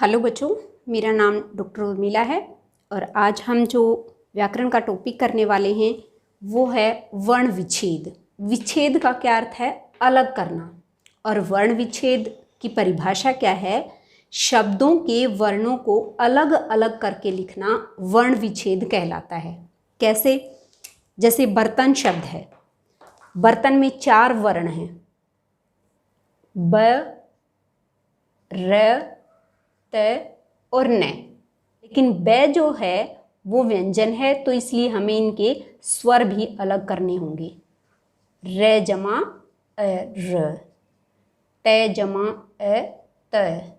Hello बच्चों, मेरा नाम डॉक्टर उर्मिला है और आज हम जो व्याकरण का टॉपिक करने वाले हैं वो है वर्ण विच्छेद। विच्छेद का क्या अर्थ है? अलग करना। और वर्ण विच्छेद की परिभाषा क्या है? शब्दों के वर्णों को अलग अलग करके लिखना वर्ण विच्छेद कहलाता है। कैसे? जैसे बर्तन शब्द है, बर्तन में 4 वर्ण हैं, ब, र, त और न। लेकिन ब जो है वो व्यंजन है, तो इसलिए हमें इनके स्वर भी अलग करने होंगे। र जमा अ र, त जमा अ त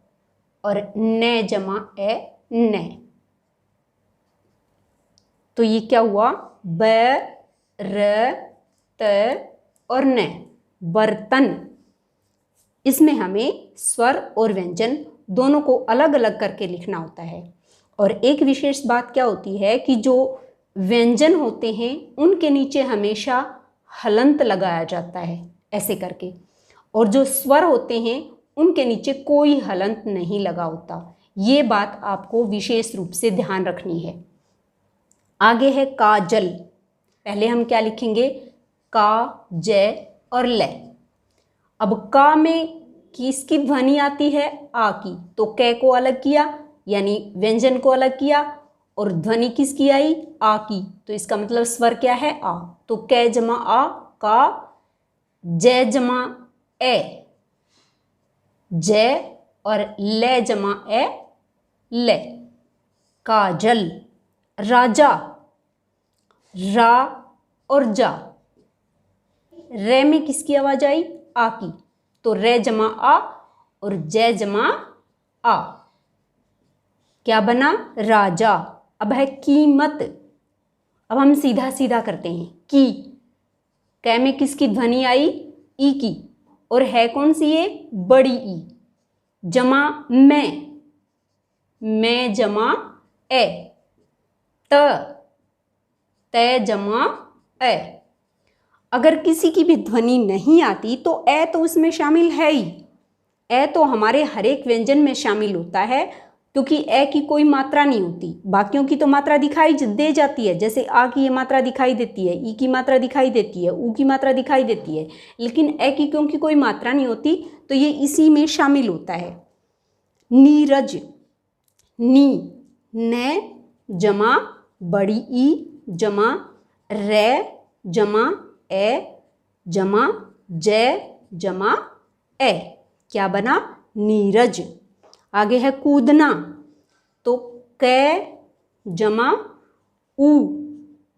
और न जमा अ न। तो ये क्या हुआ? ब, र, त और न, बर्तन। इसमें हमें स्वर और व्यंजन दोनों को अलग अलग करके लिखना होता है। और एक विशेष बात क्या होती है कि जो व्यंजन होते हैं उनके नीचे हमेशा हलंत लगाया जाता है ऐसे करके, और जो स्वर होते हैं उनके नीचे कोई हलंत नहीं लगा होता। ये बात आपको विशेष रूप से ध्यान रखनी है। आगे है काजल। पहले हम क्या लिखेंगे? का, ज और ल। अब का में किसकी ध्वनि आती है? आ की, तो कै को अलग किया यानी व्यंजन को अलग किया, और ध्वनि किसकी आई? आ की, तो इसका मतलब स्वर क्या है? आ। तो कै जमा आ का, जय जमा ए जय और ले जमा ए ले, काजल। राजा, रा और जा। रे में किसकी आवाज आई? आ की, तो रे जमा आ और जय जमा आ, क्या बना? राजा। अब है कीमत। अब हम सीधा सीधा करते हैं। की, कै में किसकी ध्वनि आई? ई की, और है कौन सी ये? बड़ी ई। जमा मैं जमा ए, त जमा ए। अगर किसी की भी ध्वनि नहीं आती तो ए तो उसमें शामिल है ही। ए तो हमारे हर एक व्यंजन में शामिल होता है, क्योंकि ए की कोई मात्रा नहीं होती। बाकियों की तो मात्रा दिखाई दे जाती है, जैसे आ की ये मात्रा दिखाई देती है, ई की मात्रा दिखाई देती है, ऊ की मात्रा दिखाई देती है। लेकिन ए की क्योंकि कोई मात्रा नहीं होती तो ये इसी में शामिल होता है। नीरज, नी, न जमा बड़ी ई जमा रे जमा ए जमा जय जमा ए, क्या बना? नीरज। आगे है कूदना। तो कै जमा ऊ,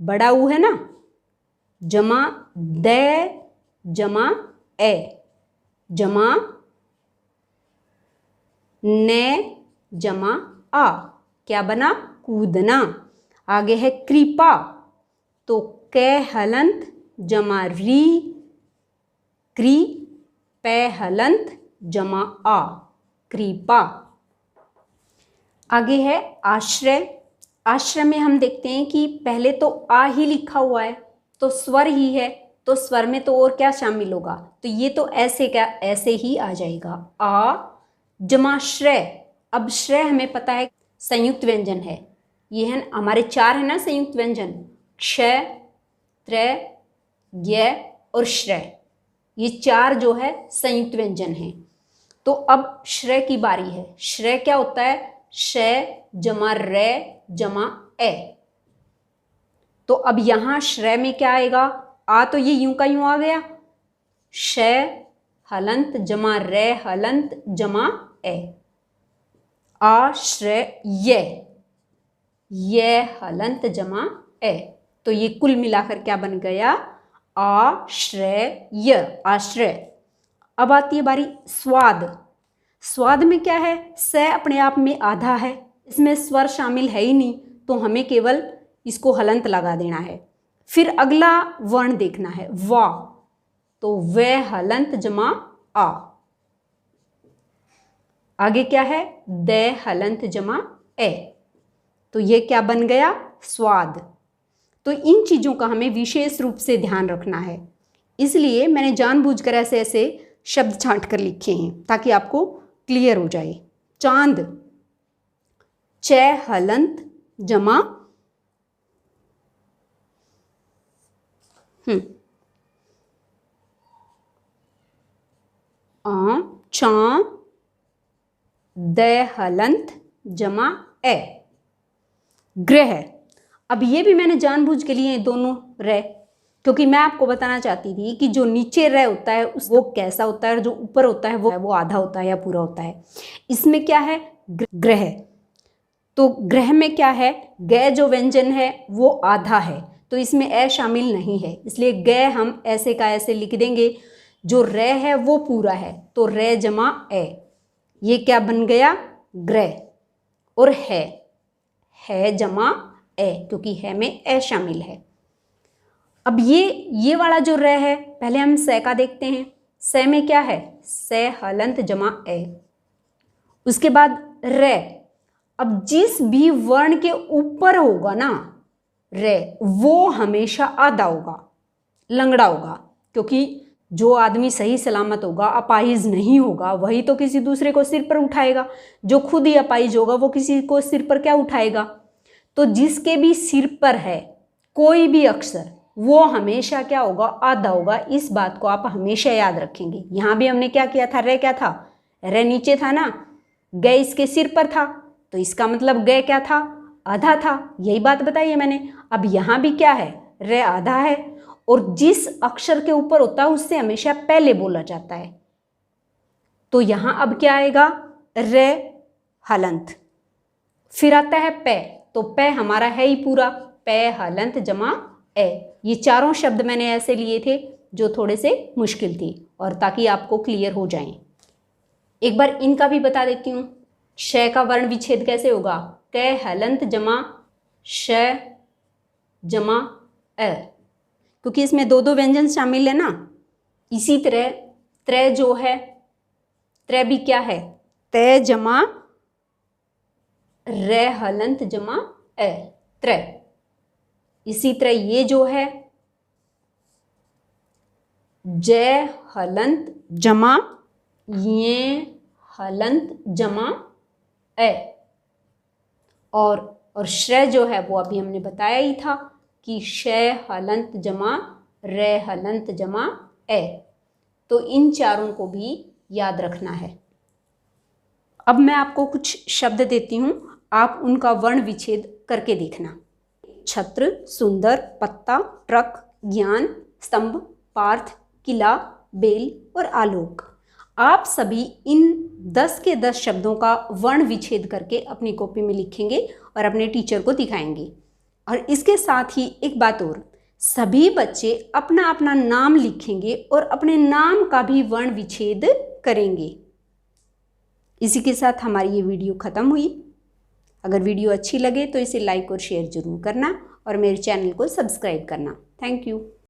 बड़ा ऊ है ना, जमा दे जमा ए जमा ने जमा आ, क्या बना? कूदना। आगे है कृपा। तो कै हलंत जमा री, क्री, पै हलंत जमा आ, कृपा। आगे है आश्रय। आश्रय में हम देखते हैं कि पहले तो आ ही लिखा हुआ है, तो स्वर ही है, तो स्वर में तो और क्या शामिल होगा? तो ये तो ऐसे क्या, ऐसे ही आ जाएगा। आ जमा श्रय। अब श्रय हमें पता है संयुक्त व्यंजन है। ये है हमारे 4 है ना संयुक्त व्यंजन, क्ष, त्र, य और श्रय। ये 4 जो है संयुक्त व्यंजन है। तो अब श्रय की बारी है। श्रय क्या होता है? श जमा रे जमा ए। तो अब यहां श्रय में क्या आएगा? आ तो ये यूं का यूं आ गया, श हलंत जमा रे हलंत जमा ए, आश्रय ये हलंत जमा ए। तो ये कुल मिलाकर क्या बन गया? आश्रय, आश्रय। अब आती है बारी स्वाद। स्वाद में क्या है? स अपने आप में आधा है, इसमें स्वर शामिल है ही नहीं, तो हमें केवल इसको हलंत लगा देना है। फिर अगला वर्ण देखना है, वा। तो वे हलंत जमा आ। आगे क्या है? दे हलंत जमा ए। तो ये क्या बन गया? स्वाद। तो इन चीज़ों का हमें विशेष रूप से ध्यान रखना है, इसलिए मैंने जानबूझकर ऐसे ऐसे शब्द छांट कर लिखे हैं ताकि आपको क्लियर हो जाए। चांद, च हलंत जमा चा द हलंत जमा ए ग्रह। अब ये भी मैंने जानबूझ के लिए दोनों रे, क्योंकि मैं आपको बताना चाहती थी कि जो नीचे रे होता है वो कैसा होता है और जो ऊपर होता है वो आधा होता है या पूरा होता है। इसमें क्या है, ग्रह। तो ग्रह में क्या है, ग जो व्यंजन है वो आधा है, तो इसमें ए शामिल नहीं है, इसलिए ग हम ऐसे का ऐसे लिख देंगे। जो रे है वो पूरा है, तो रे जमा ए, ये क्या बन गया, ग्रह। और है जमा ए, क्योंकि है में ए शामिल है। अब ये वाला जो रे है, पहले हम से का देखते हैं। से में क्या है, से हलंत जमा ए। उसके बाद रे, अब जिस भी वर्ण के ऊपर होगा ना रे, वो हमेशा आधा होगा, लंगड़ा होगा, क्योंकि जो आदमी सही सलामत होगा, अपाहिज नहीं होगा, वही तो किसी दूसरे को सिर पर उठाएगा। जो खुद ही अपाहिज होगा वो किसी को सिर पर क्या उठाएगा। तो जिसके भी सिर पर है कोई भी अक्षर, वो हमेशा क्या होगा, आधा होगा। इस बात को आप हमेशा याद रखेंगे। यहाँ भी हमने क्या किया था, रे क्या था, रे नीचे था ना, ग इसके सिर पर था, तो इसका मतलब ग क्या था, आधा था। यही बात बताई है मैंने। अब यहाँ भी क्या है, रे आधा है, और जिस अक्षर के ऊपर होता है उससे हमेशा पहले बोला जाता है। तो यहाँ अब क्या आएगा, रे हलंत। फिर आता है पे, तो पे हमारा है ही पूरा, पे हलंत जमा ए। ये चारों शब्द मैंने ऐसे लिए थे जो थोड़े से मुश्किल थे, और ताकि आपको क्लियर हो जाएं। एक बार इनका भी बता देती हूँ। श का वर्ण विच्छेद कैसे होगा, क हलंत जमा श जमा अ, क्योंकि इसमें दो दो व्यंजन शामिल है ना। इसी तरह त्रै जो है, त्रै भी क्या है, तय जमा रे हलंत जमा ए, त्रै। इसी तरह ये जो है, जय हलंत जमा ये हलंत जमा ए। और श्रय जो है वो अभी हमने बताया ही था कि शय हलंत जमा रे हलंत जमा ए। तो इन चारों को भी याद रखना है। अब मैं आपको कुछ शब्द देती हूँ, आप उनका वर्ण विच्छेद करके देखना। छत्र, सुंदर, पत्ता, ट्रक, ज्ञान, स्तंभ, पार्थ, किला, बेल और आलोक। आप सभी इन 10 के 10 शब्दों का वर्ण विच्छेद करके अपनी कॉपी में लिखेंगे और अपने टीचर को दिखाएंगे। और इसके साथ ही एक बात और, सभी बच्चे अपना अपना नाम लिखेंगे और अपने नाम का भी वर्ण विच्छेद करेंगे। इसी के साथ हमारी ये वीडियो ख़त्म हुई। अगर वीडियो अच्छी लगे तो इसे लाइक और शेयर ज़रूर करना और मेरे चैनल को सब्सक्राइब करना। Thank you.